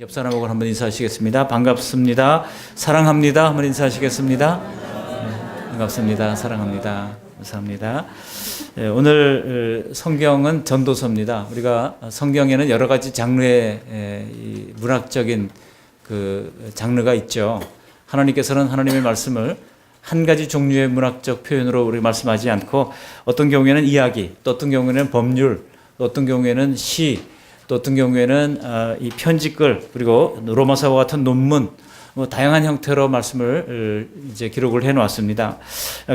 옆 사람하고 한번 인사하시겠습니다. 반갑습니다. 사랑합니다. 한번 인사하시겠습니다. 반갑습니다. 사랑합니다. 감사합니다. 오늘 성경은 전도서입니다. 우리가 성경에는 여러 가지 장르의 문학적인 그 장르가 있죠. 하나님께서는 하나님의 말씀을 한 가지 종류의 문학적 표현으로 우리 말씀하지 않고 어떤 경우에는 이야기, 또 어떤 경우에는 법률, 또 어떤 경우에는 시, 또 어떤 경우에는 이 편지글, 그리고 로마서와 같은 논문, 다양한 형태로 말씀을 이제 기록을 해 놓았습니다.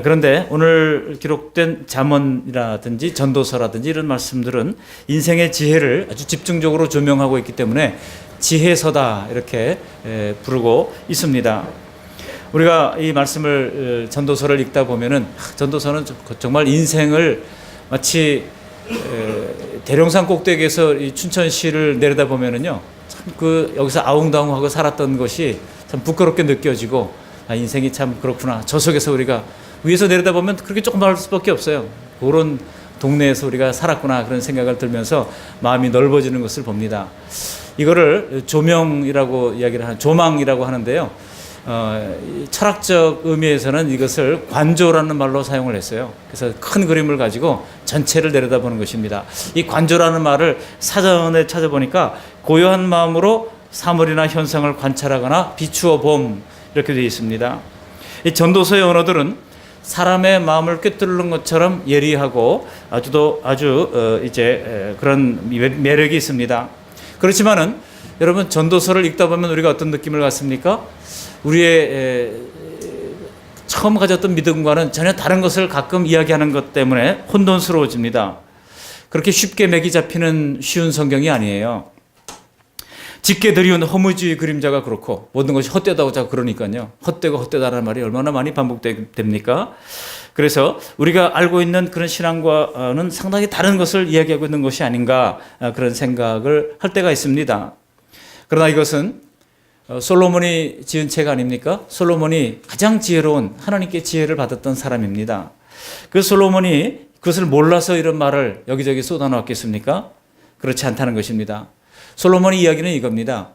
그런데 오늘 기록된 잠언이라든지 전도서라든지 이런 말씀들은 인생의 지혜를 아주 집중적으로 조명하고 있기 때문에 지혜서다 이렇게 부르고 있습니다. 우리가 이 말씀을 전도서를 읽다 보면은 전도서는 정말 인생을 마치 대령산 꼭대기에서 이 춘천시를 내려다 보면은요, 참 그 여기서 아웅다웅하고 살았던 것이 참 부끄럽게 느껴지고, 인생이 참 그렇구나. 저 속에서 우리가 위에서 내려다 보면 그렇게 조그마할 수밖에 없어요. 그런 동네에서 우리가 살았구나 그런 생각을 들면서 마음이 넓어지는 것을 봅니다. 이거를 조명이라고 이야기를 하는, 조망이라고 하는데요. 철학적 의미에서는 이것을 관조라는 말로 사용을 했어요. 그래서 큰 그림을 가지고 전체를 내려다보는 것입니다. 이 관조라는 말을 사전에 찾아보니까 고요한 마음으로 사물이나 현상을 관찰하거나 비추어 봄 이렇게 되어 있습니다. 이 전도서의 언어들은 사람의 마음을 꿰뚫는 것처럼 예리하고 아주 그런 매력이 있습니다. 그렇지만은 여러분, 전도서를 읽다 보면 우리가 어떤 느낌을 갖습니까? 우리의 처음 가졌던 믿음과는 전혀 다른 것을 가끔 이야기하는 것 때문에 혼돈스러워집니다. 그렇게 쉽게 맥이 잡히는 쉬운 성경이 아니에요. 짙게 드리운 허무주의 그림자가 그렇고 모든 것이 헛되다고 자꾸 그러니까요. 헛되고 헛되다라는 말이 얼마나 많이 반복됩니까? 그래서 우리가 알고 있는 그런 신앙과는 상당히 다른 것을 이야기하고 있는 것이 아닌가, 그런 생각을 할 때가 있습니다. 그러나 이것은 솔로몬이 지은 책 아닙니까? 솔로몬이 가장 지혜로운, 하나님께 지혜를 받았던 사람입니다. 그 솔로몬이 그것을 몰라서 이런 말을 여기저기 쏟아놓았겠습니까? 그렇지 않다는 것입니다. 솔로몬의 이야기는 이겁니다.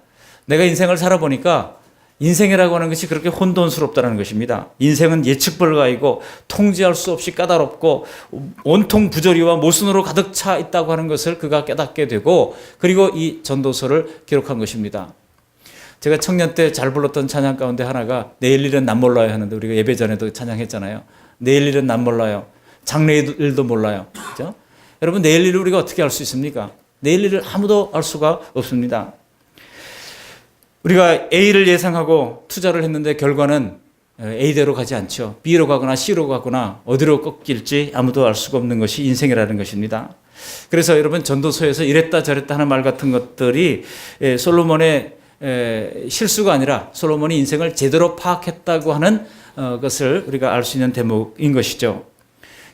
내가 인생을 살아보니까 인생이라고 하는 것이 그렇게 혼돈스럽다는 것입니다. 인생은 예측 불가이고 통제할 수 없이 까다롭고 온통 부조리와 모순으로 가득 차 있다고 하는 것을 그가 깨닫게 되고, 그리고 이 전도서를 기록한 것입니다. 제가 청년 때 잘 불렀던 찬양 가운데 하나가 내일 일은 난 몰라요 하는데, 우리가 예배 전에도 찬양했잖아요. 내일 일은 난 몰라요. 장래일도 몰라요. 그렇죠? 여러분, 내일 일을 우리가 어떻게 알 수 있습니까? 내일 일을 아무도 알 수가 없습니다. 우리가 A를 예상하고 투자를 했는데 결과는 A대로 가지 않죠. B로 가거나 C로 가거나 어디로 꺾일지 아무도 알 수가 없는 것이 인생이라는 것입니다. 그래서 여러분, 전도서에서 이랬다 저랬다 하는 말 같은 것들이 솔로몬의 실수가 아니라 솔로몬이 인생을 제대로 파악했다고 하는 것을 우리가 알 수 있는 대목인 것이죠.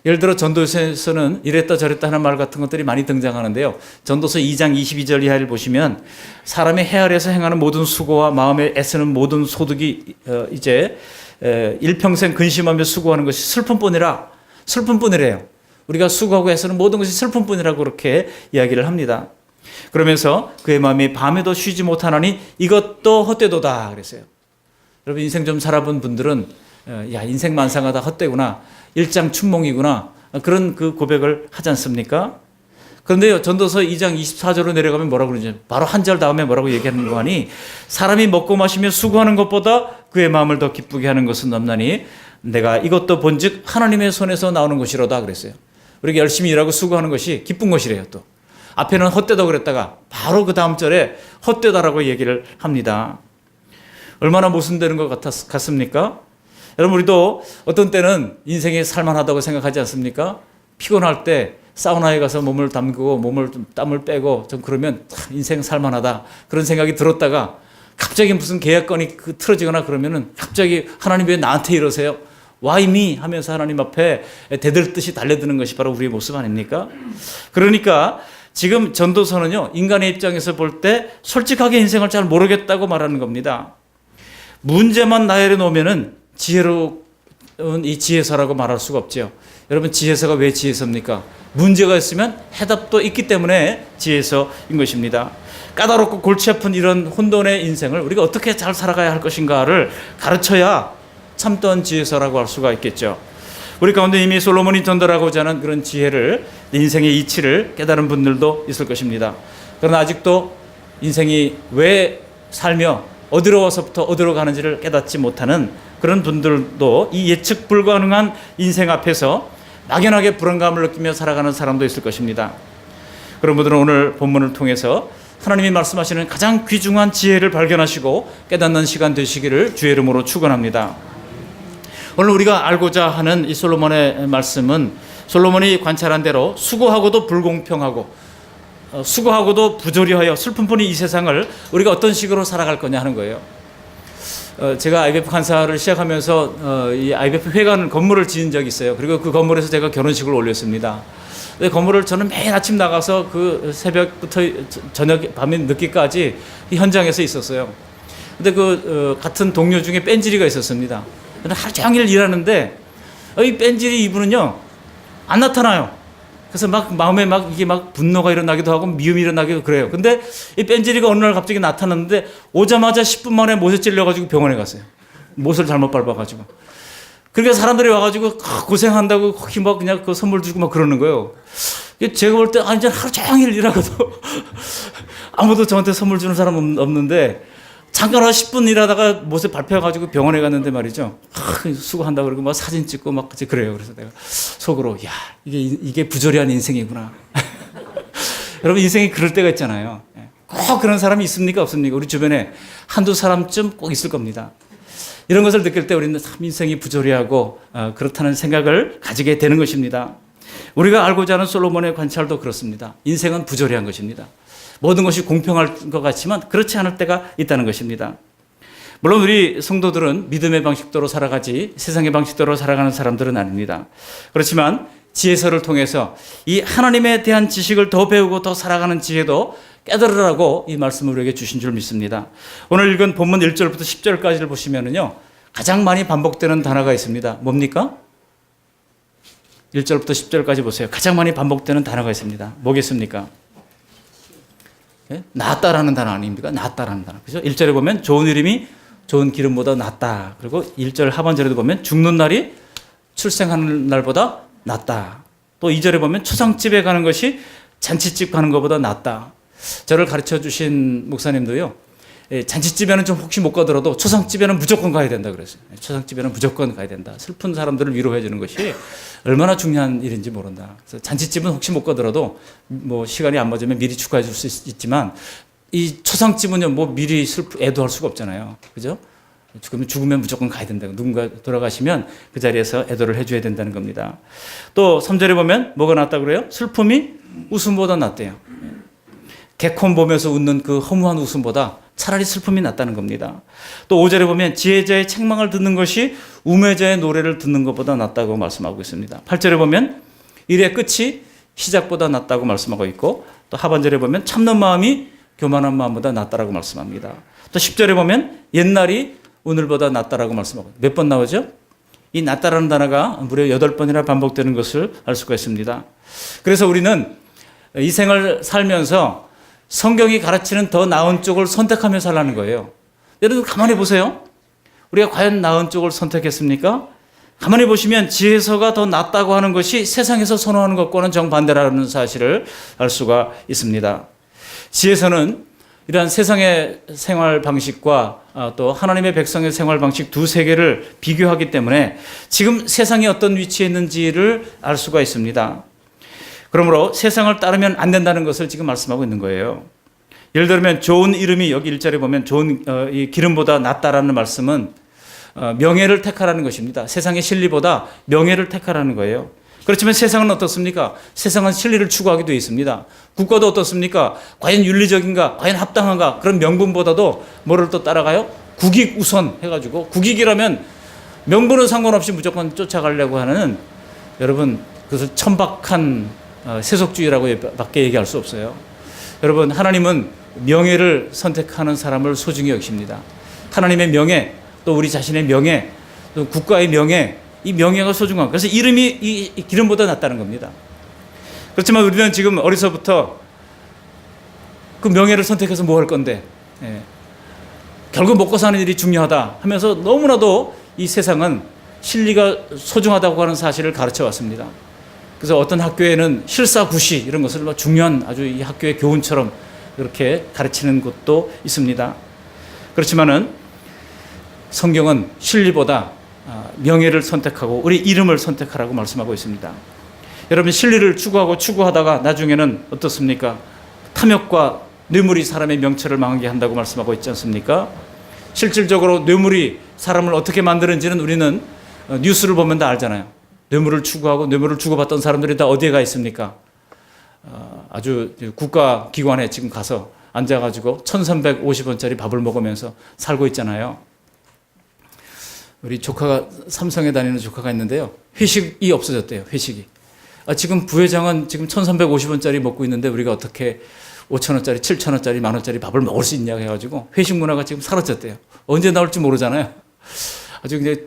예를 들어 전도서에서는 이랬다 저랬다 하는 말 같은 것들이 많이 등장하는데요. 전도서 2장 22절 이하를 보시면 사람의 헤아려서 행하는 모든 수고와 마음에 애쓰는 모든 소득이 이제 일평생 근심하며 수고하는 것이 슬픔뿐이래요. 우리가 수고하고 애쓰는 모든 것이 슬픔뿐이라고 그렇게 이야기를 합니다. 그러면서 그의 마음이 밤에도 쉬지 못하나니 이것도 헛되도다 그랬어요. 여러분, 인생 좀 살아본 분들은 야, 인생 만상하다 헛되구나, 일장춘몽이구나, 그런 그 고백을 하지 않습니까? 그런데요, 전도서 2장 24절로 내려가면 뭐라고 그러죠? 바로 한 절 다음에 뭐라고 얘기하는 거 하니, 사람이 먹고 마시며 수고하는 것보다 그의 마음을 더 기쁘게 하는 것은 없나니 내가 이것도 본즉 하나님의 손에서 나오는 것이로다 그랬어요. 우리가 열심히 일하고 수고하는 것이 기쁜 것이래요. 또 앞에는 헛되다고 그랬다가 바로 그 다음 절에 헛되다라고 얘기를 합니다. 얼마나 모순되는 것 같습니까? 여러분, 우리도 어떤 때는 인생이 살만하다고 생각하지 않습니까? 피곤할 때 사우나에 가서 몸을 담그고 몸을 좀 땀을 빼고 좀 그러면 인생 살만하다 그런 생각이 들었다가 갑자기 무슨 계약건이 틀어지거나 그러면은 갑자기 하나님 왜 나한테 이러세요? Why me? 하면서 하나님 앞에 대들듯이 달려드는 것이 바로 우리의 모습 아닙니까? 그러니까 지금 전도서는요, 인간의 입장에서 볼 때 솔직하게 인생을 잘 모르겠다고 말하는 겁니다. 문제만 나열해 놓으면은 지혜로운 이 지혜서라고 말할 수가 없죠. 여러분, 지혜서가 왜 지혜서입니까? 문제가 있으면 해답도 있기 때문에 지혜서인 것입니다. 까다롭고 골치 아픈 이런 혼돈의 인생을 우리가 어떻게 잘 살아가야 할 것인가를 가르쳐야 참던 지혜서라고 할 수가 있겠죠. 우리 가운데 이미 솔로몬이 전달하고자 하는 그런 지혜를, 인생의 이치를 깨달은 분들도 있을 것입니다. 그러나 아직도 인생이 왜 살며 어디로 와서부터 어디로 가는지를 깨닫지 못하는 그런 분들도 이 예측 불가능한 인생 앞에서 막연하게 불안감을 느끼며 살아가는 사람도 있을 것입니다. 그런 분들은 오늘 본문을 통해서 하나님이 말씀하시는 가장 귀중한 지혜를 발견하시고 깨닫는 시간 되시기를 주의 이름으로 축원합니다. 오늘 우리가 알고자 하는 이 솔로몬의 말씀은 솔로몬이 관찰한 대로 수고하고도 불공평하고 수고하고도 부조리하여 슬픔뿐인 이 세상을 우리가 어떤 식으로 살아갈 거냐 하는 거예요. 제가 IBF 간사를 시작하면서 이 IBF 회관 건물을 지은 적이 있어요. 그리고 그 건물에서 제가 결혼식을 올렸습니다. 건물을 저는 매일 아침 나가서 그 새벽부터 저녁 밤 늦게까지 현장에서 있었어요. 근데 같은 동료 중에 뺀질이가 있었습니다. 하루 종일 일하는데 이 뺀질이 이분은요 안 나타나요. 그래서 막 마음에 이게 분노가 일어나기도 하고 미움이 일어나기도 그래요. 근데 이 뺀질이가 어느 날 갑자기 나타났는데 오자마자 10분 만에 못에 찔려가지고 병원에 갔어요. 못을 잘못 밟아가지고. 그러니까 사람들이 와가지고 고생한다고 거기 그냥 그 선물 주고 그러는 거예요. 제가 볼 때 이제 하루 종일 일하고도 아무도 저한테 선물 주는 사람 없는데 잠깐 10분 일하다가 못에 밟혀가지고 병원에 갔는데 말이죠. 수고한다 그러고 사진 찍고 그래요. 그래서 내가 속으로 야 이게 부조리한 인생이구나. 여러분 인생이 그럴 때가 있잖아요. 꼭 그런 사람이 있습니까 없습니까? 우리 주변에 한두 사람쯤 꼭 있을 겁니다. 이런 것을 느낄 때 우리는 참 인생이 부조리하고 그렇다는 생각을 가지게 되는 것입니다. 우리가 알고자 하는 솔로몬의 관찰도 그렇습니다. 인생은 부조리한 것입니다. 모든 것이 공평할 것 같지만 그렇지 않을 때가 있다는 것입니다. 물론 우리 성도들은 믿음의 방식대로 살아가지 세상의 방식대로 살아가는 사람들은 아닙니다. 그렇지만 지혜서를 통해서 이 하나님에 대한 지식을 더 배우고 더 살아가는 지혜도 깨달으라고 이 말씀을 우리에게 주신 줄 믿습니다. 오늘 읽은 본문 1절부터 10절까지를 보시면은요 가장 많이 반복되는 단어가 있습니다. 뭡니까? 1절부터 10절까지 보세요. 가장 많이 반복되는 단어가 있습니다. 뭐겠습니까? 낫다라는 단어 아닙니까? 낫다라는 단어. 그죠? 1절에 보면 좋은 이름이 좋은 기름보다 낫다. 그리고 1절 하반절에도 보면 죽는 날이 출생하는 날보다 낫다. 또 2절에 보면 초상집에 가는 것이 잔치집 가는 것보다 낫다. 저를 가르쳐 주신 목사님도요. 잔치집에는 좀 혹시 못 가더라도 초상집에는 무조건 가야 된다 그랬어요. 초상집에는 무조건 가야 된다. 슬픈 사람들을 위로해 주는 것이 얼마나 중요한 일인지 모른다. 그래서 잔치집은 혹시 못 가더라도 시간이 안 맞으면 미리 축하해 줄 수 있지만 이 초상집은요 미리 애도할 수가 없잖아요. 그죠? 죽으면 무조건 가야 된다. 누군가 돌아가시면 그 자리에서 애도를 해줘야 된다는 겁니다. 또 3절에 보면 뭐가 낫다고 그래요? 슬픔이 웃음보다 낫대요. 개콘 보면서 웃는 그 허무한 웃음보다 차라리 슬픔이 낫다는 겁니다. 또 5절에 보면 지혜자의 책망을 듣는 것이 우매자의 노래를 듣는 것보다 낫다고 말씀하고 있습니다. 8절에 보면 일의 끝이 시작보다 낫다고 말씀하고 있고 또 하반절에 보면 참는 마음이 교만한 마음보다 낫다라고 말씀합니다. 또 10절에 보면 옛날이 오늘보다 낫다라고 말씀하고 몇 번 나오죠? 이 낫다라는 단어가 무려 8번이나 반복되는 것을 알 수가 있습니다. 그래서 우리는 이 생을 살면서 성경이 가르치는 더 나은 쪽을 선택하며 살라는 거예요. 여러분 가만히 보세요. 우리가 과연 나은 쪽을 선택했습니까? 가만히 보시면 지혜서가 더 낫다고 하는 것이 세상에서 선호하는 것과는 정반대라는 사실을 알 수가 있습니다. 지혜서는 이러한 세상의 생활 방식과 또 하나님의 백성의 생활 방식 두 세계를 비교하기 때문에 지금 세상이 어떤 위치에 있는지를 알 수가 있습니다. 그러므로 세상을 따르면 안 된다는 것을 지금 말씀하고 있는 거예요. 예를 들면 좋은 이름이 여기 1절에 보면 좋은 이 기름보다 낫다라는 말씀은 명예를 택하라는 것입니다. 세상의 진리보다 명예를 택하라는 거예요. 그렇지만 세상은 어떻습니까? 세상은 진리를 추구하게 되어 있습니다. 국가도 어떻습니까? 과연 윤리적인가? 과연 합당한가? 그런 명분보다도 뭐를 또 따라가요? 국익 우선 해가지고 국익이라면 명분은 상관없이 무조건 쫓아가려고 하는 여러분 그것을 천박한 세속주의라고 밖에 얘기할 수 없어요. 여러분 하나님은 명예를 선택하는 사람을 소중히 여기십니다. 하나님의 명예 또 우리 자신의 명예 또 국가의 명예 이 명예가 소중한 그래서 이름이 이 기름보다 낫다는 겁니다. 그렇지만 우리는 지금 어려서부터 그 명예를 선택해서 뭐 할 건데? 예. 결국 먹고 사는 일이 중요하다 하면서 너무나도 이 세상은 실리가 소중하다고 하는 사실을 가르쳐 왔습니다. 그래서 어떤 학교에는 실사구시 이런 것을 중요한 아주 이 학교의 교훈처럼 그렇게 가르치는 곳도 있습니다. 그렇지만은 성경은 실리보다 명예를 선택하고 우리 이름을 선택하라고 말씀하고 있습니다. 여러분, 실리를 추구하다가 나중에는 어떻습니까? 탐욕과 뇌물이 사람의 명철을 망하게 한다고 말씀하고 있지 않습니까? 실질적으로 뇌물이 사람을 어떻게 만드는지는 우리는 뉴스를 보면 다 알잖아요. 뇌물을 추구하고 뇌물을 주고받던 사람들이 다 어디에 가 있습니까? 아주 국가기관에 지금 가서 앉아가지고 1,350원짜리 밥을 먹으면서 살고 있잖아요. 우리 조카가 삼성에 다니는 조카가 있는데요. 회식이 없어졌대요. 회식이. 지금 부회장은 지금 1,350원짜리 먹고 있는데 우리가 어떻게 5,000원짜리, 7,000원짜리, 만원짜리 밥을 먹을 수 있냐고 해가지고 회식 문화가 지금 사라졌대요. 언제 나올지 모르잖아요. 아주 이제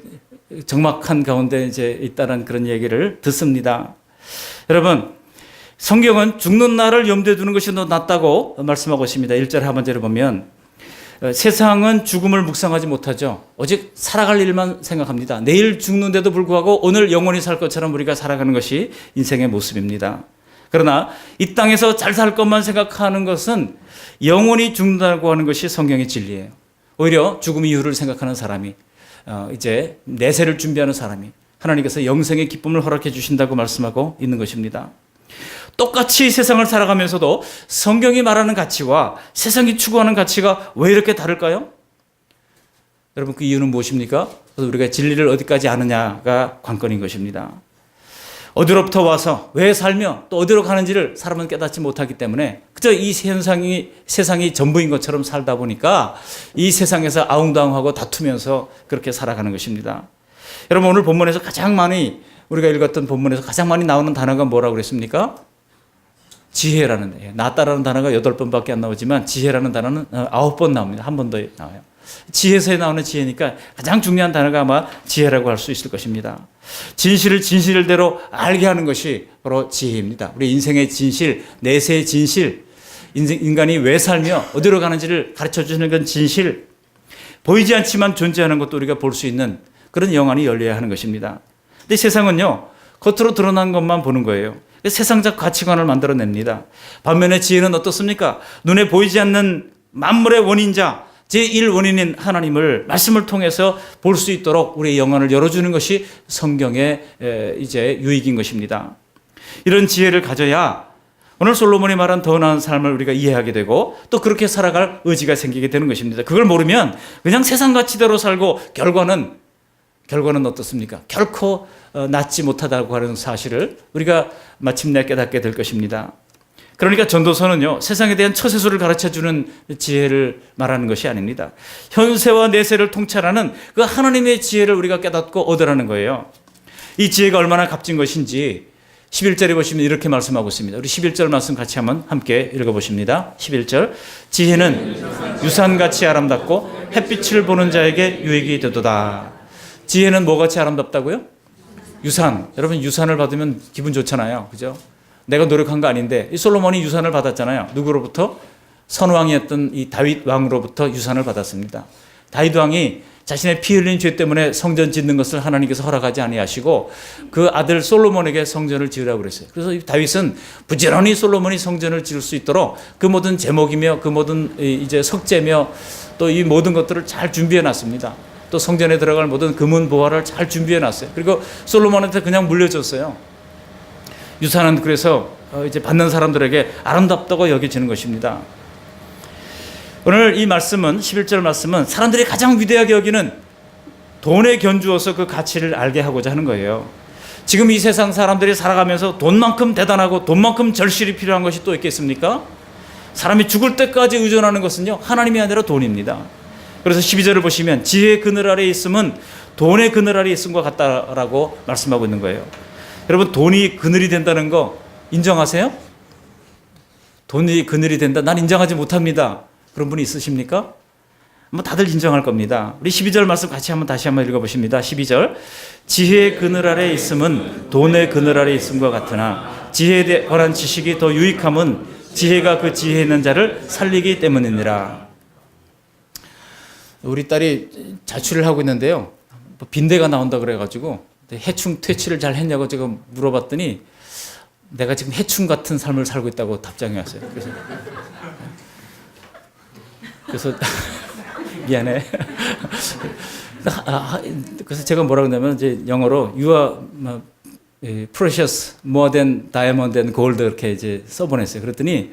적막한 가운데 이제 있다는 그런 얘기를 듣습니다. 여러분, 성경은 죽는 날을 염두에 두는 것이 더 낫다고 말씀하고 있습니다. 1절 하반절에 보면 세상은 죽음을 묵상하지 못하죠. 오직 살아갈 일만 생각합니다. 내일 죽는데도 불구하고 오늘 영원히 살 것처럼 우리가 살아가는 것이 인생의 모습입니다. 그러나 이 땅에서 잘 살 것만 생각하는 것은 영원히 죽는다고 하는 것이 성경의 진리예요. 오히려 죽음 이후를 생각하는 사람이 이제 내세를 준비하는 사람이 하나님께서 영생의 기쁨을 허락해 주신다고 말씀하고 있는 것입니다. 똑같이 세상을 살아가면서도 성경이 말하는 가치와 세상이 추구하는 가치가 왜 이렇게 다를까요? 여러분, 그 이유는 무엇입니까? 우리가 진리를 어디까지 아느냐가 관건인 것입니다. 어디로부터 와서 왜 살며 또 어디로 가는지를 사람은 깨닫지 못하기 때문에 그저 이 세상이 전부인 것처럼 살다 보니까 이 세상에서 아웅다웅하고 다투면서 그렇게 살아가는 것입니다. 여러분, 오늘 본문에서 가장 많이 우리가 읽었던 본문에서 가장 많이 나오는 단어가 뭐라고 그랬습니까? 지혜라는, 낫다라는 단어가 8번밖에 안 나오지만 지혜라는 단어는 9번 나옵니다. 한 번 더 나와요. 지혜서에 나오는 지혜니까 가장 중요한 단어가 아마 지혜라고 할 수 있을 것입니다. 진실을 진실대로 알게 하는 것이 바로 지혜입니다. 우리 인생의 진실, 내세의 진실, 인간이 왜 살며 어디로 가는지를 가르쳐주는 건 진실, 보이지 않지만 존재하는 것도 우리가 볼 수 있는 그런 영안이 열려야 하는 것입니다. 근데 세상은요, 겉으로 드러난 것만 보는 거예요. 세상적 가치관을 만들어냅니다. 반면에 지혜는 어떻습니까? 눈에 보이지 않는 만물의 원인자, 제1원인인 하나님을 말씀을 통해서 볼 수 있도록 우리의 영안을 열어주는 것이 성경의 이제 유익인 것입니다. 이런 지혜를 가져야 오늘 솔로몬이 말한 더 나은 삶을 우리가 이해하게 되고 또 그렇게 살아갈 의지가 생기게 되는 것입니다. 그걸 모르면 그냥 세상 가치대로 살고 결과는 어떻습니까? 결코 낫지 못하다고 하는 사실을 우리가 마침내 깨닫게 될 것입니다. 그러니까 전도서는요, 세상에 대한 처세술을 가르쳐주는 지혜를 말하는 것이 아닙니다. 현세와 내세를 통찰하는 그 하나님의 지혜를 우리가 깨닫고 얻으라는 거예요. 이 지혜가 얼마나 값진 것인지 11절에 보시면 이렇게 말씀하고 있습니다. 우리 11절 말씀 같이 한번 함께 읽어보십니다. 11절, 지혜는 유산같이 아름답고 햇빛을 보는 자에게 유익이 되도다. 지혜는 뭐같이 아름답다고요? 유산. 여러분, 유산을 받으면 기분 좋잖아요. 그죠? 내가 노력한 거 아닌데 이 솔로몬이 유산을 받았잖아요. 누구로부터? 선왕이었던 이 다윗 왕으로부터 유산을 받았습니다. 다윗 왕이 자신의 피 흘린 죄 때문에 성전 짓는 것을 하나님께서 허락하지 아니하시고 그 아들 솔로몬에게 성전을 지으라고 그랬어요. 그래서 다윗은 부지런히 솔로몬이 성전을 지을 수 있도록 그 모든 제목이며 그 모든 이제 석재며 또 이 모든 것들을 잘 준비해 놨습니다. 또 성전에 들어갈 모든 금은 보화를 잘 준비해 놨어요. 그리고 솔로몬한테 그냥 물려줬어요. 유산은 그래서 이제 받는 사람들에게 아름답다고 여겨지는 것입니다. 오늘 이 말씀은 11절 말씀은 사람들이 가장 위대하게 여기는 돈에 견주어서 그 가치를 알게 하고자 하는 거예요. 지금 이 세상 사람들이 살아가면서 돈만큼 대단하고 돈만큼 절실히 필요한 것이 또 있겠습니까? 사람이 죽을 때까지 의존하는 것은요, 하나님이 아니라 돈입니다. 그래서 12절을 보시면 지혜의 그늘 아래에 있음은 돈의 그늘 아래에 있음과 같다라고 말씀하고 있는 거예요. 여러분, 돈이 그늘이 된다는 거 인정하세요? 돈이 그늘이 된다? 난 인정하지 못합니다. 그런 분이 있으십니까? 다들 인정할 겁니다. 우리 12절 말씀 같이 다시 한번 읽어보십니다. 12절, 지혜의 그늘 아래에 있음은 돈의 그늘 아래에 있음과 같으나 지혜에 관한 지식이 더 유익함은 지혜가 그 지혜 있는 자를 살리기 때문이니라. 우리 딸이 자취를 하고 있는데요. 빈대가 나온다 그래가지고 해충 퇴치를 잘 했냐고 제가 물어봤더니 내가 지금 해충 같은 삶을 살고 있다고 답장이 왔어요. 그래서 미안해. 그래서 제가 뭐라 그러냐면 이제 영어로 You are precious more than diamond and gold 이렇게 이제 써보냈어요. 그랬더니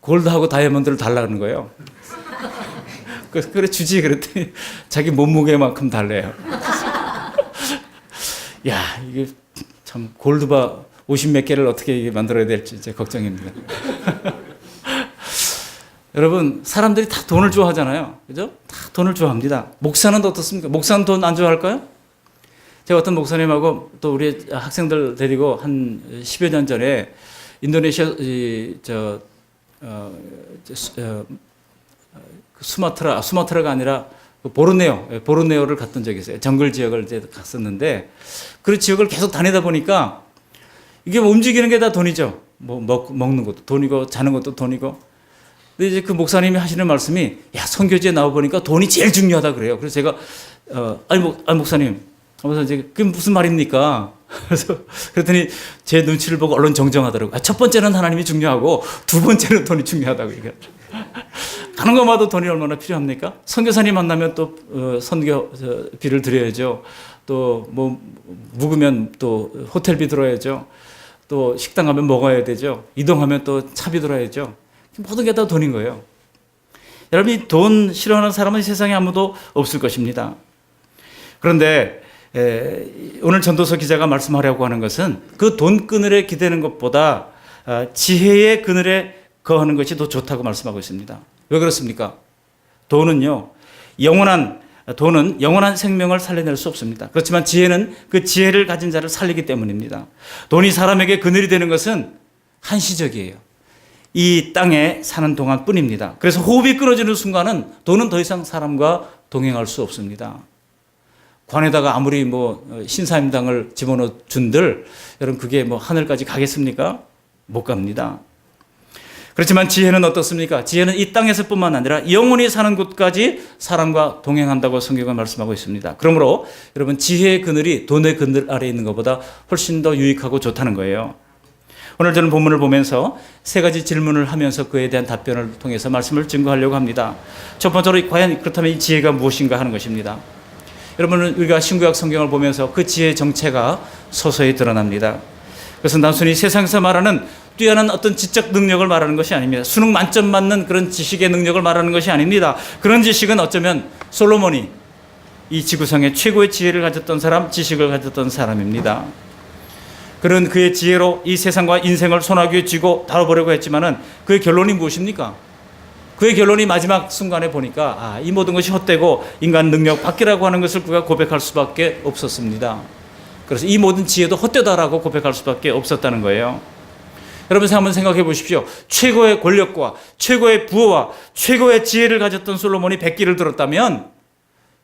골드하고 다이아몬드를 달라는 거예요. 그래 주지 그랬더니 자기 몸무게만큼 달래요. 야 이게 참 골드바 50몇 개를 어떻게 만들어야 될지 이제 걱정입니다. 여러분 사람들이 다 돈을 좋아하잖아요. 그죠? 다 돈을 좋아합니다. 목사는 어떻습니까? 목사는 돈 안 좋아할까요? 제가 어떤 목사님하고 또 우리 학생들 데리고 한 10여 년 전에 인도네시아 수마트라가 아니라 보르네오를 갔던 적이 있어요. 정글 지역을 이제 갔었는데 그 지역을 계속 다니다 보니까 이게 움직이는 게 다 돈이죠. 뭐 먹는 것도 돈이고 자는 것도 돈이고. 근데 이제 그 목사님이 하시는 말씀이 야 선교지에 나와 보니까 돈이 제일 중요하다 그래요. 그래서 제가 목사님, 하면서 이제 그게 무슨 말입니까? 그래서 그랬더니 제 눈치를 보고 얼른 정정하더라고요. 첫 번째는 하나님이 중요하고 두 번째는 돈이 중요하다고 얘기하더라고요. 가는 것마다 돈이 얼마나 필요합니까? 선교사님 만나면 또 선교비를 드려야죠. 또 뭐 묵으면 또 호텔비 들어야죠. 또 식당 가면 먹어야 되죠. 이동하면 또 차비 들어야죠. 모든 게 다 돈인 거예요. 여러분이 돈 싫어하는 사람은 세상에 아무도 없을 것입니다. 그런데 오늘 전도서 기자가 말씀하려고 하는 것은 그 돈 그늘에 기대는 것보다 지혜의 그늘에 거하는 것이 더 좋다고 말씀하고 있습니다. 왜 그렇습니까? 돈은 영원한 생명을 살려낼 수 없습니다. 그렇지만 지혜는 그 지혜를 가진 자를 살리기 때문입니다. 돈이 사람에게 그늘이 되는 것은 한시적이에요. 이 땅에 사는 동안 뿐입니다. 그래서 호흡이 끊어지는 순간은 돈은 더 이상 사람과 동행할 수 없습니다. 관에다가 아무리 신사임당을 집어넣어 준들 여러분 그게 하늘까지 가겠습니까? 못 갑니다. 그렇지만 지혜는 어떻습니까? 지혜는 이 땅에서뿐만 아니라 영원히 사는 곳까지 사람과 동행한다고 성경은 말씀하고 있습니다. 그러므로 여러분 지혜의 그늘이 돈의 그늘 아래에 있는 것보다 훨씬 더 유익하고 좋다는 거예요. 오늘 저는 본문을 보면서 세 가지 질문을 하면서 그에 대한 답변을 통해서 말씀을 증거하려고 합니다. 첫 번째로 과연 그렇다면 이 지혜가 무엇인가 하는 것입니다. 여러분은 우리가 신구약 성경을 보면서 그 지혜의 정체가 서서히 드러납니다. 그것은 단순히 세상에서 말하는 뛰어난 어떤 지적 능력을 말하는 것이 아닙니다. 수능 만점 맞는 그런 지식의 능력을 말하는 것이 아닙니다. 그런 지식은 어쩌면 솔로몬이 이 지구상의 최고의 지혜를 가졌던 사람, 지식을 가졌던 사람입니다. 그런 그의 지혜로 이 세상과 인생을 손아귀에 쥐고 다뤄보려고 했지만은 그의 결론이 무엇입니까? 그의 결론이 마지막 순간에 보니까 이 모든 것이 헛되고 인간 능력 밖이라고 하는 것을 그가 고백할 수밖에 없었습니다. 그래서 이 모든 지혜도 헛되다라고 고백할 수밖에 없었다는 거예요. 여러분 한번 생각해 보십시오. 최고의 권력과 최고의 부와 최고의 지혜를 가졌던 솔로몬이 백기를 들었다면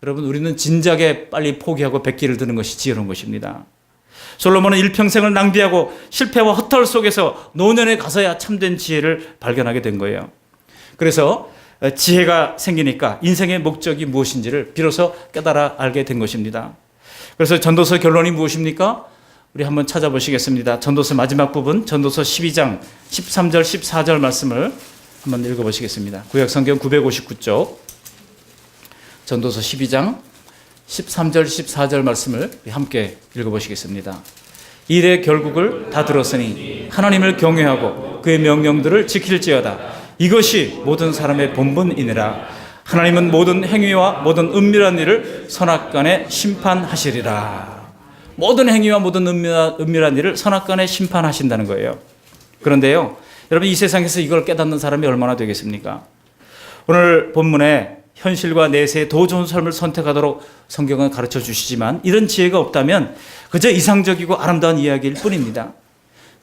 여러분 우리는 진작에 빨리 포기하고 백기를 드는 것이 지혜로운 것입니다. 솔로몬은 일평생을 낭비하고 실패와 허탈 속에서 노년에 가서야 참된 지혜를 발견하게 된 거예요. 그래서 지혜가 생기니까 인생의 목적이 무엇인지를 비로소 깨달아 알게 된 것입니다. 그래서 전도서 결론이 무엇입니까? 우리 한번 찾아보시겠습니다. 전도서 마지막 부분, 전도서 12장 13절 14절 말씀을 한번 읽어보시겠습니다. 구약성경 959쪽 전도서 12장 13절 14절 말씀을 함께 읽어보시겠습니다. 일의 결국을 다 들었으니 하나님을 경외하고 그의 명령들을 지킬지어다. 이것이 모든 사람의 본분이니라. 하나님은 모든 행위와 모든 은밀한 일을 선악간에 심판하시리라. 모든 행위와 모든 은밀한 일을 선악간에 심판하신다는 거예요. 그런데요, 여러분 이 세상에서 이걸 깨닫는 사람이 얼마나 되겠습니까? 오늘 본문에 현실과 내세에 더 좋은 삶을 선택하도록 성경은 가르쳐 주시지만 이런 지혜가 없다면 그저 이상적이고 아름다운 이야기일 뿐입니다.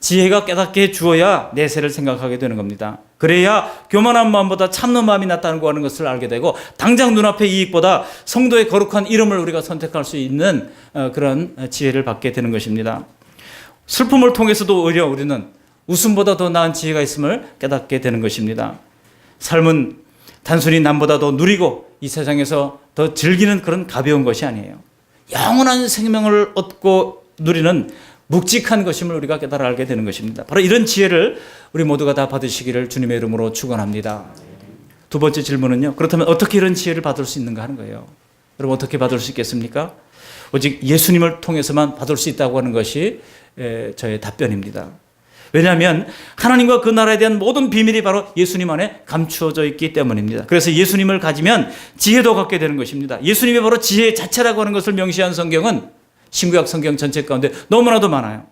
지혜가 깨닫게 해주어야 내세를 생각하게 되는 겁니다. 그래야 교만한 마음보다 참는 마음이 낫다는 하는 것을 알게 되고 당장 눈앞의 이익보다 성도의 거룩한 이름을 우리가 선택할 수 있는 그런 지혜를 받게 되는 것입니다. 슬픔을 통해서도 오히려 우리는 웃음보다 더 나은 지혜가 있음을 깨닫게 되는 것입니다. 삶은 단순히 남보다 더 누리고 이 세상에서 더 즐기는 그런 가벼운 것이 아니에요. 영원한 생명을 얻고 누리는 묵직한 것임을 우리가 깨달아 알게 되는 것입니다. 바로 이런 지혜를 우리 모두가 다 받으시기를 주님의 이름으로 축원합니다. 두 번째 질문은요. 그렇다면 어떻게 이런 지혜를 받을 수 있는가 하는 거예요. 여러분 어떻게 받을 수 있겠습니까? 오직 예수님을 통해서만 받을 수 있다고 하는 것이 저의 답변입니다. 왜냐하면 하나님과 그 나라에 대한 모든 비밀이 바로 예수님 안에 감추어져 있기 때문입니다. 그래서 예수님을 가지면 지혜도 갖게 되는 것입니다. 예수님이 바로 지혜 자체라고 하는 것을 명시한 성경은 신구약 성경 전체 가운데 너무나도 많아요.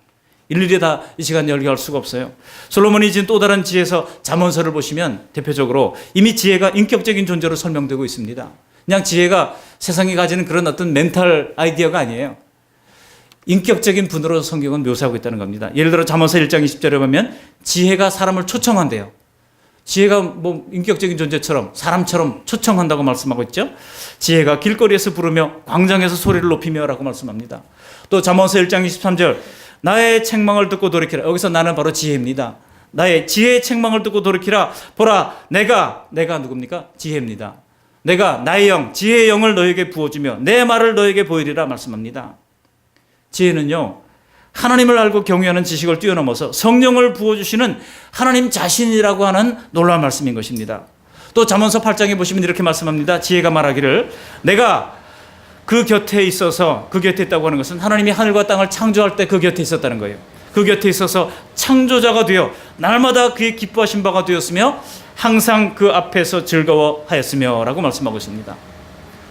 일일이 다 이 시간 열거할 수가 없어요. 솔로몬이 지은 또 다른 지혜서 잠언서를 보시면 대표적으로 이미 지혜가 인격적인 존재로 설명되고 있습니다. 그냥 지혜가 세상이 가지는 그런 어떤 멘탈 아이디어가 아니에요. 인격적인 분으로 성경은 묘사하고 있다는 겁니다. 예를 들어 잠언서 1장 20절에 보면 지혜가 사람을 초청한대요. 지혜가 뭐 인격적인 존재처럼 사람처럼 초청한다고 말씀하고 있죠. 지혜가 길거리에서 부르며 광장에서 소리를 높이며 라고 말씀합니다. 또 잠언서 1장 23절 나의 책망을 듣고 돌이키라. 여기서 나는 바로 지혜입니다. 나의 지혜의 책망을 듣고 돌이키라. 보라 내가 누굽니까? 지혜입니다. 내가 나의 영 지혜의 영을 너에게 부어주며 내 말을 너에게 보이리라 말씀합니다. 지혜는요 하나님을 알고 경외하는 지식을 뛰어넘어서 성령을 부어주시는 하나님 자신이라고 하는 놀라운 말씀인 것입니다. 또 잠언서 8장에 보시면 이렇게 말씀합니다. 지혜가 말하기를 내가 그 곁에 있어서 그 곁에 있다고 하는 것은 하나님이 하늘과 땅을 창조할 때 그 곁에 있었다는 거예요. 그 곁에 있어서 창조자가 되어 날마다 그의 기뻐하신 바가 되었으며 항상 그 앞에서 즐거워하였으며 라고 말씀하고 있습니다.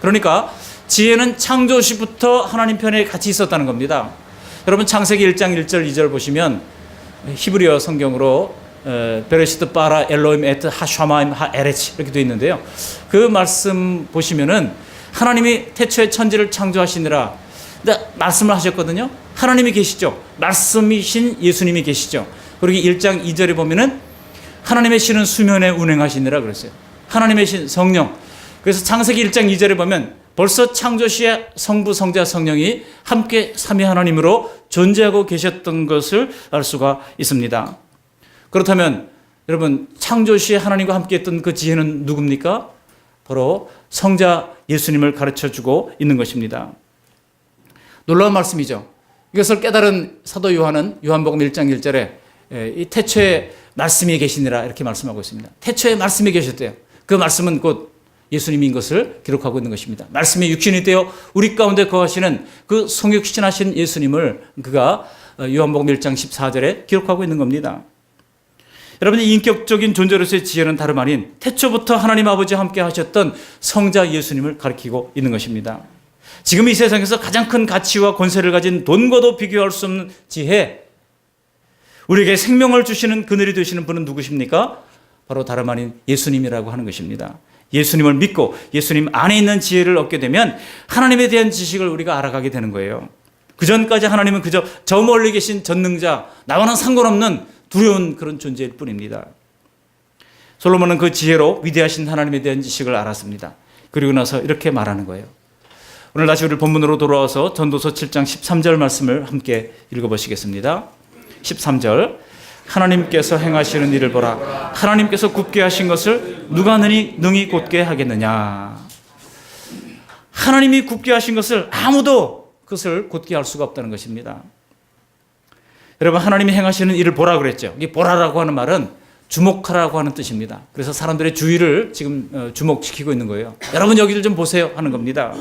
그러니까 지혜는 창조 시부터 하나님 편에 같이 있었다는 겁니다. 여러분 창세기 1장 1절 2절 보시면 히브리어 성경으로 베레시트 바라 엘로임 에트 하샤마임 하에레치 이렇게 되어 있는데요. 그 말씀 보시면은 하나님이 태초에 천지를 창조하시느라 말씀을 하셨거든요. 하나님이 계시죠. 말씀이신 예수님이 계시죠. 그리고 1장 2절에 보면은 하나님의 신은 수면에 운행하시느라 그랬어요. 하나님의 신 성령. 그래서 창세기 1장 2절에 보면 벌써 창조 시에 성부, 성자, 성령이 함께 삼위 하나님으로 존재하고 계셨던 것을 알 수가 있습니다. 그렇다면 여러분 창조 시에 하나님과 함께 했던 그 지혜는 누굽니까? 바로 성자 예수님을 가르쳐주고 있는 것입니다. 놀라운 말씀이죠. 이것을 깨달은 사도 요한은 요한복음 1장 1절에 이 태초에 말씀이 계시니라 이렇게 말씀하고 있습니다. 태초에 말씀이 계셨대요. 그 말씀은 곧 예수님인 것을 기록하고 있는 것입니다. 말씀이 육신이 되어 우리 가운데 거하시는 그 성육신하신 예수님을 그가 요한복음 1장 14절에 기록하고 있는 겁니다. 여러분 인격적인 존재로서의 지혜는 다름 아닌 태초부터 하나님 아버지와 함께 하셨던 성자 예수님을 가리키고 있는 것입니다. 지금 이 세상에서 가장 큰 가치와 권세를 가진 돈과도 비교할 수 없는 지혜, 우리에게 생명을 주시는 그늘이 되시는 분은 누구십니까? 바로 다름 아닌 예수님이라고 하는 것입니다. 예수님을 믿고 예수님 안에 있는 지혜를 얻게 되면 하나님에 대한 지식을 우리가 알아가게 되는 거예요. 그전까지 하나님은 그저 저 멀리 계신 전능자, 나와는 상관없는 두려운 그런 존재일 뿐입니다. 솔로몬은 그 지혜로 위대하신 하나님에 대한 지식을 알았습니다. 그리고 나서 이렇게 말하는 거예요. 오늘 다시 우리 본문으로 돌아와서 전도서 7장 13절 말씀을 함께 읽어보시겠습니다. 13절 하나님께서 행하시는 일을 보라. 하나님께서 굽게 하신 것을 누가 능히 곧게 하겠느냐. 하나님이 굽게 하신 것을 아무도 그것을 곧게 할 수가 없다는 것입니다. 여러분 하나님이 행하시는 일을 보라 그랬죠. 이 보라라고 하는 말은 주목하라고 하는 뜻입니다. 그래서 사람들의 주의를 지금 주목시키고 있는 거예요. 여러분 여기를 좀 보세요 하는 겁니다.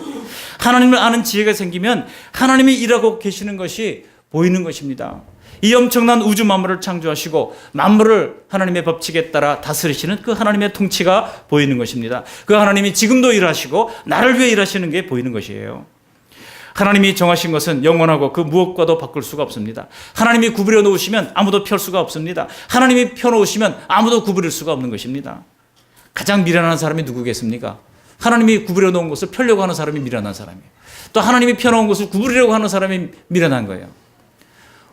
하나님을 아는 지혜가 생기면 하나님이 일하고 계시는 것이 보이는 것입니다. 이 엄청난 우주 만물을 창조하시고 만물을 하나님의 법칙에 따라 다스리시는 그 하나님의 통치가 보이는 것입니다. 그 하나님이 지금도 일하시고 나를 위해 일하시는 게 보이는 것이에요. 하나님이 정하신 것은 영원하고 그 무엇과도 바꿀 수가 없습니다. 하나님이 구부려 놓으시면 아무도 펼 수가 없습니다. 하나님이 펴놓으시면 아무도 구부릴 수가 없는 것입니다. 가장 미련한 사람이 누구겠습니까? 하나님이 구부려 놓은 것을 펴려고 하는 사람이 미련한 사람이에요. 또 하나님이 펴놓은 것을 구부리려고 하는 사람이 미련한 거예요.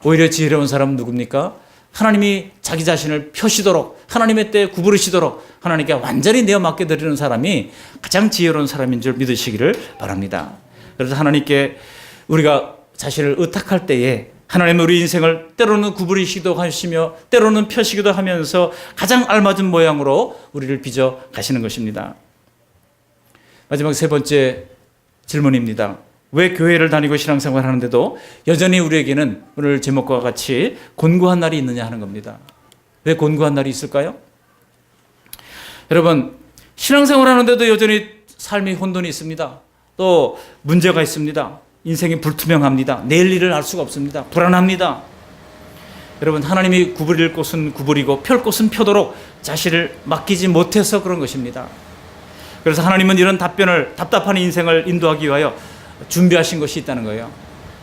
오히려 지혜로운 사람은 누굽니까? 하나님이 자기 자신을 펴시도록 하나님의 때에 구부르시도록 하나님께 완전히 내어 맡겨드리는 사람이 가장 지혜로운 사람인 줄 믿으시기를 바랍니다. 그래서 하나님께 우리가 자신을 의탁할 때에 하나님은 우리 인생을 때로는 구부리시기도 하시며 때로는 펴시기도 하면서 가장 알맞은 모양으로 우리를 빚어 가시는 것입니다. 마지막 세 번째 질문입니다. 왜 교회를 다니고 신앙생활을 하는데도 여전히 우리에게는 오늘 제목과 같이 곤고한 날이 있느냐 하는 겁니다. 왜 곤고한 날이 있을까요? 여러분, 신앙생활을 하는데도 여전히 삶이 혼돈이 있습니다. 또 문제가 있습니다. 인생이 불투명합니다. 내일 일을 알 수가 없습니다. 불안합니다. 여러분, 하나님이 구부릴 곳은 구부리고 펼 곳은 펴도록 자신을 맡기지 못해서 그런 것입니다. 그래서 하나님은 이런 답답한 인생을 인도하기 위하여 준비하신 것이 있다는 거예요.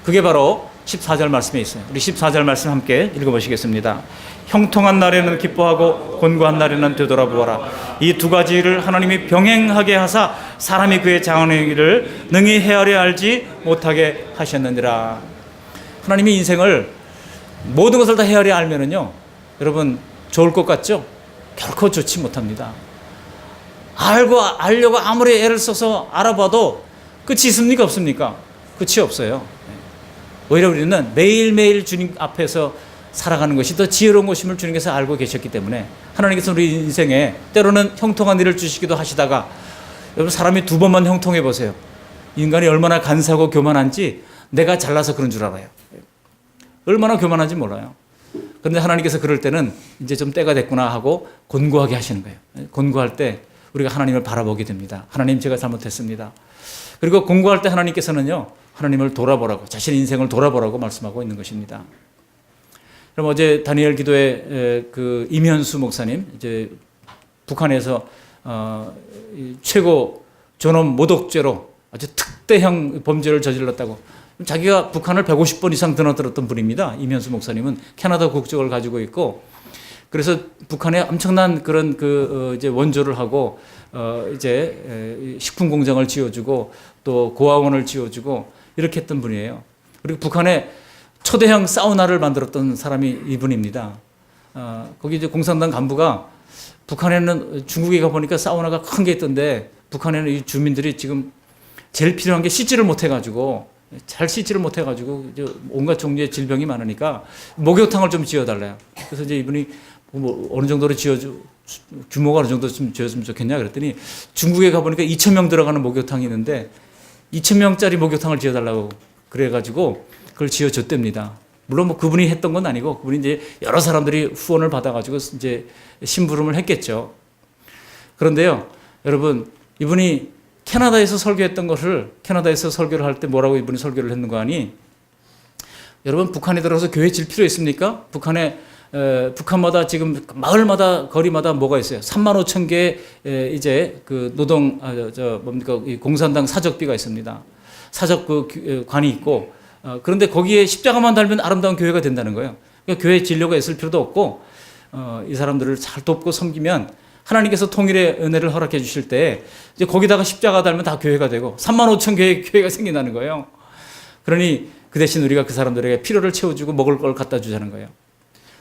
그게 바로 14절 말씀에 있어요. 우리 14절 말씀 함께 읽어보시겠습니다. 형통한 날에는 기뻐하고 곤고한 날에는 되돌아보아라. 이 두 가지를 하나님이 병행하게 하사 사람이 그의 장하는 일을 능히 헤아려 알지 못하게 하셨느니라. 하나님이 인생을 모든 것을 다 헤아려 알면은요, 여러분 좋을 것 같죠? 결코 좋지 못합니다. 알려고 아무리 애를 써서 알아봐도 끝이 있습니까? 없습니까? 끝이 없어요. 오히려 우리는 매일매일 주님 앞에서 살아가는 것이 더 지혜로운 것임을 주님께서 알고 계셨기 때문에 하나님께서 우리 인생에 때로는 형통한 일을 주시기도 하시다가, 여러분 사람이 두 번만 형통해 보세요. 인간이 얼마나 간사하고 교만한지 내가 잘나서 그런 줄 알아요. 얼마나 교만한지 몰라요. 그런데 하나님께서 그럴 때는 이제 좀 때가 됐구나 하고 곤고하게 하시는 거예요. 곤고할 때 우리가 하나님을 바라보게 됩니다. 하나님, 제가 잘못했습니다. 그리고 곤고할 때 하나님께서는요, 하나님을 돌아보라고, 자신의 인생을 돌아보라고 말씀하고 있는 것입니다. 그럼 어제 다니엘 기도회 그 임현수 목사님, 이제 북한에서 최고 존엄 모독죄로 아주 특대형 범죄를 저질렀다고, 자기가 북한을 150번 이상 드나들었던 분입니다. 임현수 목사님은 캐나다 국적을 가지고 있고, 그래서 북한에 엄청난 그런 이제 원조를 하고 이제 식품 공장을 지어주고 또 고아원을 지어주고 이렇게 했던 분이에요. 그리고 북한에 초대형 사우나를 만들었던 사람이 이분입니다. 거기 이제 공산당 간부가, 북한에는 중국에 가보니까 사우나가 큰 게 있던데 북한에는 이 주민들이 지금 제일 필요한 게 씻지를 못해가지고, 잘 씻지를 못해가지고 온갖 종류의 질병이 많으니까 목욕탕을 좀 지어달래요. 그래서 이제 이분이 뭐 어느 정도로 규모가 어느 정도 좀 지어주면 좋겠냐 그랬더니, 중국에 가보니까 2,000명 들어가는 목욕탕이 있는데 2,000명짜리 목욕탕을 지어달라고 그래가지고 그걸 지어줬답니다. 물론 뭐 그분이 했던 건 아니고, 그분이 이제 여러 사람들이 후원을 받아가지고 이제 심부름을 했겠죠. 그런데요, 여러분, 이분이 캐나다에서 설교했던 것을, 캐나다에서 설교를 할 때 뭐라고 이분이 설교를 했는 거 아니? 여러분, 북한에 들어가서 교회 질 필요 있습니까? 북한마다 지금 마을마다 거리마다 뭐가 있어요? 35,000개의 이제 그 노동 이 공산당 사적비가 있습니다. 사적관이 있고, 그런데 거기에 십자가만 달면 아름다운 교회가 된다는 거예요. 그러니까 교회 진료가 있을 필요도 없고, 이 사람들을 잘 돕고 섬기면 하나님께서 통일의 은혜를 허락해 주실 때 이제 거기다가 십자가 달면 다 교회가 되고 35,000개의 교회가 생긴다는 거예요. 그러니 그 대신 우리가 그 사람들에게 필요를 채워주고 먹을 걸 갖다 주자는 거예요.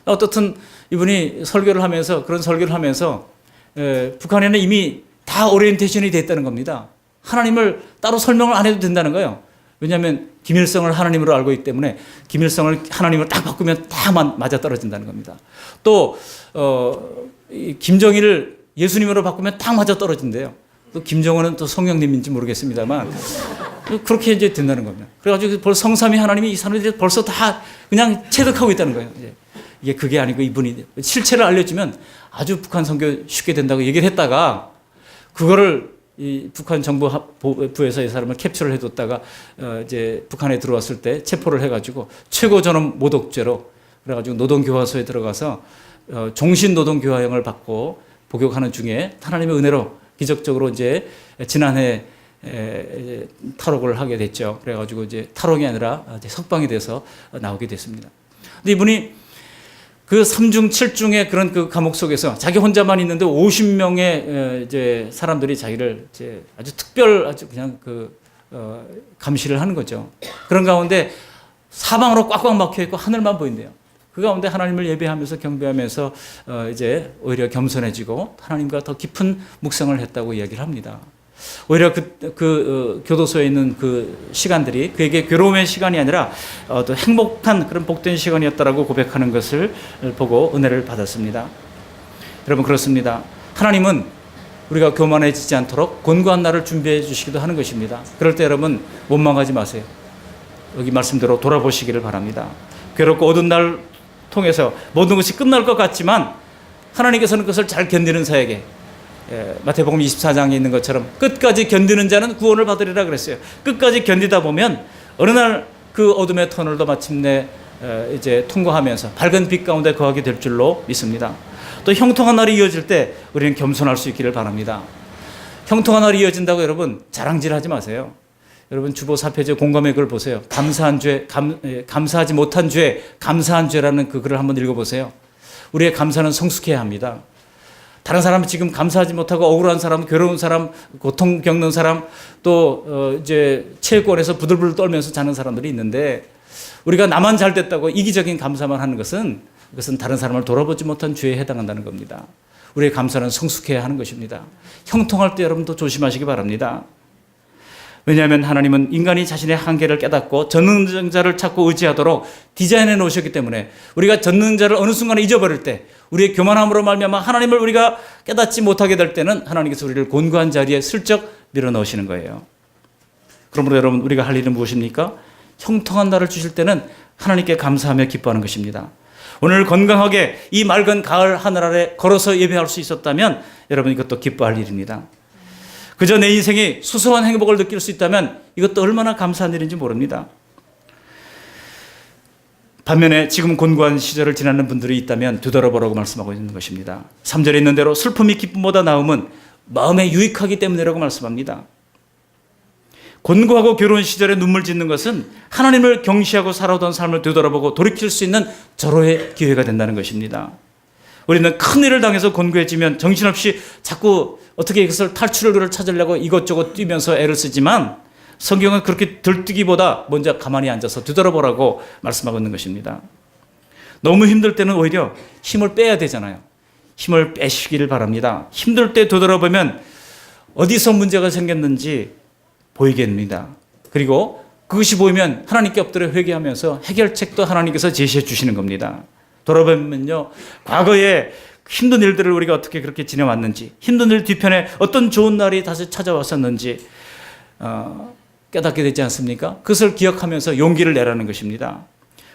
어떻든 이분이 설교를 하면서, 그런 설교를 하면서 북한에는 이미 다 오리엔테이션이 됐다는 겁니다. 하나님을 따로 설명을 안 해도 된다는 거예요. 왜냐하면 김일성을 하나님으로 알고 있기 때문에 김일성을 하나님으로 딱 바꾸면 다 맞아떨어진다는 겁니다. 또 김정일을 예수님으로 바꾸면 딱 맞아떨어진대요. 또 김정은은 또 성령님인지 모르겠습니다만 그렇게 이제 된다는 겁니다. 그래가지고 벌써 성삼위 하나님이 이 사람들이 벌써 다 그냥 체득하고 있다는 거예요. 이게 그게 아니고 이분이 실체를 알려주면 아주 북한 선교 쉽게 된다고 얘기를 했다가, 그거를 이 북한 정부부에서 이 사람을 캡처를 해뒀다가 이제 북한에 들어왔을 때 체포를 해가지고 최고 존엄 모독죄로 그래가지고 노동교화소에 들어가서 종신노동교화형을 받고 복역하는 중에 하나님의 은혜로 기적적으로 이제 지난해 탈옥을 하게 됐죠. 그래가지고 이제 탈옥이 아니라 이제 석방이 돼서 나오게 됐습니다. 근데 이분이 그 3중 7중의 그런 그 감옥 속에서 자기 혼자만 있는데 50명의 이제 사람들이 자기를 이제 아주 아주 그냥 감시를 하는 거죠. 그런 가운데 사방으로 꽉꽉 막혀 있고 하늘만 보인대요. 그 가운데 하나님을 예배하면서 경배하면서 이제 오히려 겸손해지고 하나님과 더 깊은 묵상을 했다고 이야기를 합니다. 오히려 교도소에 있는 그 시간들이 그에게 괴로움의 시간이 아니라 또 행복한 그런 복된 시간이었다라고 고백하는 것을 보고 은혜를 받았습니다. 여러분, 그렇습니다. 하나님은 우리가 교만해지지 않도록 곤고한 날을 준비해 주시기도 하는 것입니다. 그럴 때 여러분, 원망하지 마세요. 여기 말씀대로 돌아보시기를 바랍니다. 괴롭고 어두운 날 통해서 모든 것이 끝날 것 같지만 하나님께서는 그것을 잘 견디는 자에게, 마태복음 24장에 있는 것처럼 끝까지 견디는 자는 구원을 받으리라 그랬어요. 끝까지 견디다 보면 어느 날 그 어둠의 터널도 마침내 이제 통과하면서 밝은 빛 가운데 거하게 될 줄로 믿습니다. 또 형통한 날이 이어질 때 우리는 겸손할 수 있기를 바랍니다. 형통한 날이 이어진다고 여러분 자랑질하지 마세요. 여러분, 주보 4페이지 공감의 글을 보세요. 감사한 죄, 감사하지 못한 죄, 감사한 죄라는 그 글을 한번 읽어보세요. 우리의 감사는 성숙해야 합니다. 다른 사람은 지금 감사하지 못하고 억울한 사람, 괴로운 사람, 고통 겪는 사람, 또 이제 체육관에서 부들부들 떨면서 자는 사람들이 있는데, 우리가 나만 잘 됐다고 이기적인 감사만 하는 것은 그것은 다른 사람을 돌아보지 못한 죄에 해당한다는 겁니다. 우리의 감사는 성숙해야 하는 것입니다. 형통할 때 여러분도 조심하시기 바랍니다. 왜냐하면 하나님은 인간이 자신의 한계를 깨닫고 전능자를 찾고 의지하도록 디자인해 놓으셨기 때문에 우리가 전능자를 어느 순간에 잊어버릴 때, 우리의 교만함으로 말미암아 하나님을 우리가 깨닫지 못하게 될 때는 하나님께서 우리를 곤고한 자리에 슬쩍 밀어넣으시는 거예요. 그러므로 여러분, 우리가 할 일은 무엇입니까? 형통한 날을 주실 때는 하나님께 감사하며 기뻐하는 것입니다. 오늘 건강하게 이 맑은 가을 하늘 아래 걸어서 예배할 수 있었다면 여러분, 이것도 기뻐할 일입니다. 그저 내 인생이 소소한 행복을 느낄 수 있다면 이것도 얼마나 감사한 일인지 모릅니다. 반면에 지금 곤고한 시절을 지나는 분들이 있다면 되돌아보라고 말씀하고 있는 것입니다. 3절에 있는 대로 슬픔이 기쁨보다 나음은 마음에 유익하기 때문이라고 말씀합니다. 곤고하고 괴로운 시절에 눈물 짓는 것은 하나님을 경시하고 살아오던 삶을 되돌아보고 돌이킬 수 있는 절호의 기회가 된다는 것입니다. 우리는 큰 일을 당해서 곤고해지면 정신없이 자꾸 어떻게 이것을 탈출을 찾으려고 이것저것 뛰면서 애를 쓰지만, 성경은 그렇게 들뜨기보다 먼저 가만히 앉아서 되돌아보라고 말씀하고 있는 것입니다. 너무 힘들 때는 오히려 힘을 빼야 되잖아요. 힘을 빼시기를 바랍니다. 힘들 때 되돌아보면 어디서 문제가 생겼는지 보이게 됩니다. 그리고 그것이 보이면 하나님께 엎드려 회개하면서 해결책도 하나님께서 제시해 주시는 겁니다. 돌아보면요, 과거에 힘든 일들을 우리가 어떻게 그렇게 지내왔는지, 힘든 일 뒤편에 어떤 좋은 날이 다시 찾아왔었는지 깨닫게 되지 않습니까? 그것을 기억하면서 용기를 내라는 것입니다.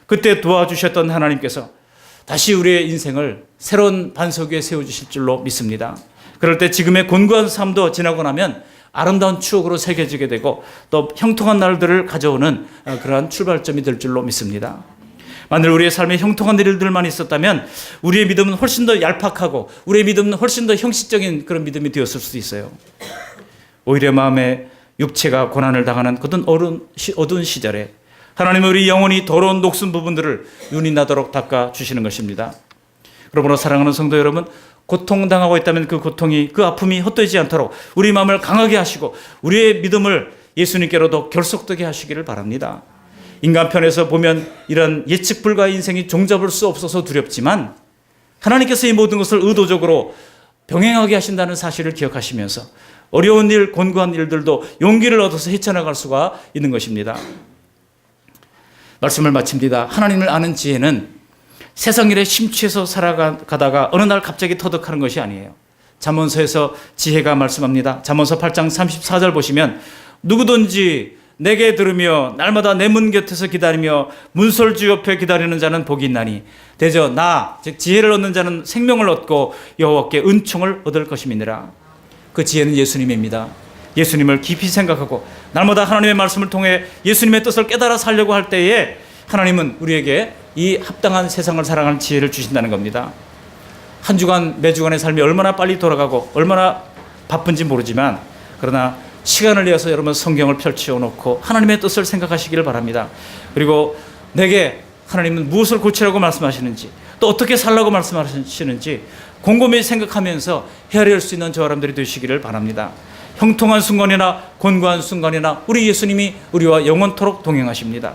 그때 도와주셨던 하나님께서 다시 우리의 인생을 새로운 반석 위에 세워주실 줄로 믿습니다. 그럴 때 지금의 곤고한 삶도 지나고 나면 아름다운 추억으로 새겨지게 되고 또 형통한 날들을 가져오는 그러한 출발점이 될 줄로 믿습니다. 만일 우리의 삶에 형통한 일들만 있었다면 우리의 믿음은 훨씬 더 얄팍하고 우리의 믿음은 훨씬 더 형식적인 그런 믿음이 되었을 수도 있어요. 오히려 마음의 육체가 고난을 당하는 그런 어두운 시절에 하나님은 우리 영혼이 더러운 녹슨 부분들을 눈이 나도록 닦아주시는 것입니다. 그러므로 사랑하는 성도 여러분, 고통당하고 있다면 그 고통이, 그 아픔이 헛되지 않도록 우리 마음을 강하게 하시고 우리의 믿음을 예수님께로 더 결속되게 하시기를 바랍니다. 인간 편에서 보면 이런 예측 불가의 인생이 종잡을 수 없어서 두렵지만 하나님께서 이 모든 것을 의도적으로 병행하게 하신다는 사실을 기억하시면서 어려운 일, 곤고한 일들도 용기를 얻어서 헤쳐나갈 수가 있는 것입니다. 말씀을 마칩니다. 하나님을 아는 지혜는 세상 일에 심취해서 살아가다가 어느 날 갑자기 터득하는 것이 아니에요. 잠언서에서 지혜가 말씀합니다. 잠언서 8장 34절 보시면 누구든지 내게 들으며 날마다 내 문 곁에서 기다리며 문설주 옆에 기다리는 자는 복이 있나니 대저 나, 즉 지혜를 얻는 자는 생명을 얻고 여호와께 은총을 얻을 것임이니라. 그 지혜는 예수님입니다. 예수님을 깊이 생각하고 날마다 하나님의 말씀을 통해 예수님의 뜻을 깨달아 살려고 할 때에 하나님은 우리에게 이 합당한 세상을 살아가는 지혜를 주신다는 겁니다. 한 주간, 매주간의 삶이 얼마나 빨리 돌아가고 얼마나 바쁜지 모르지만 그러나 시간을 내어서 여러분 성경을 펼쳐 놓고 하나님의 뜻을 생각하시기를 바랍니다. 그리고 내게 하나님은 무엇을 고치라고 말씀하시는지 또 어떻게 살라고 말씀하시는지 곰곰이 생각하면서 헤아릴 수 있는 저와 여러분들이 되시기를 바랍니다. 형통한 순간이나 곤고한 순간이나 우리 예수님이 우리와 영원토록 동행하십니다.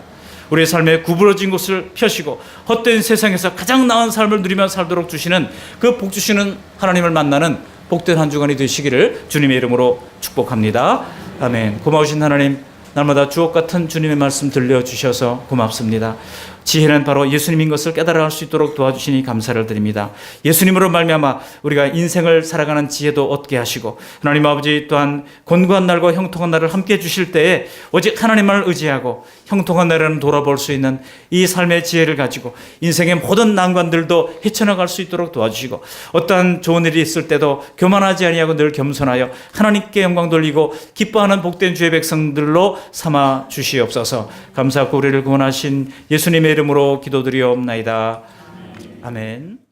우리의 삶에 구부러진 곳을 펴시고 헛된 세상에서 가장 나은 삶을 누리며 살도록 주시는 그 복 주시는 하나님을 만나는 복된 한 주간이 되시기를 주님의 이름으로 축복합니다. 아멘. 고마우신 하나님, 날마다 주옥 같은 주님의 말씀 들려주셔서 고맙습니다. 지혜는 바로 예수님인 것을 깨달아갈 수 있도록 도와주시니 감사를 드립니다. 예수님으로 말미암아 우리가 인생을 살아가는 지혜도 얻게 하시고, 하나님 아버지 또한 곤고한 날과 형통한 날을 함께 해주실 때에 오직 하나님만을 의지하고 형통한 날에는 돌아볼 수 있는 이 삶의 지혜를 가지고 인생의 모든 난관들도 헤쳐나갈 수 있도록 도와주시고, 어떠한 좋은 일이 있을 때도 교만하지 아니하고 늘 겸손하여 하나님께 영광 돌리고 기뻐하는 복된 주의 백성들로 삼아 주시옵소서. 감사하고 우리를 구원하신 예수님의 이름으로 기도드리옵나이다. 아멘.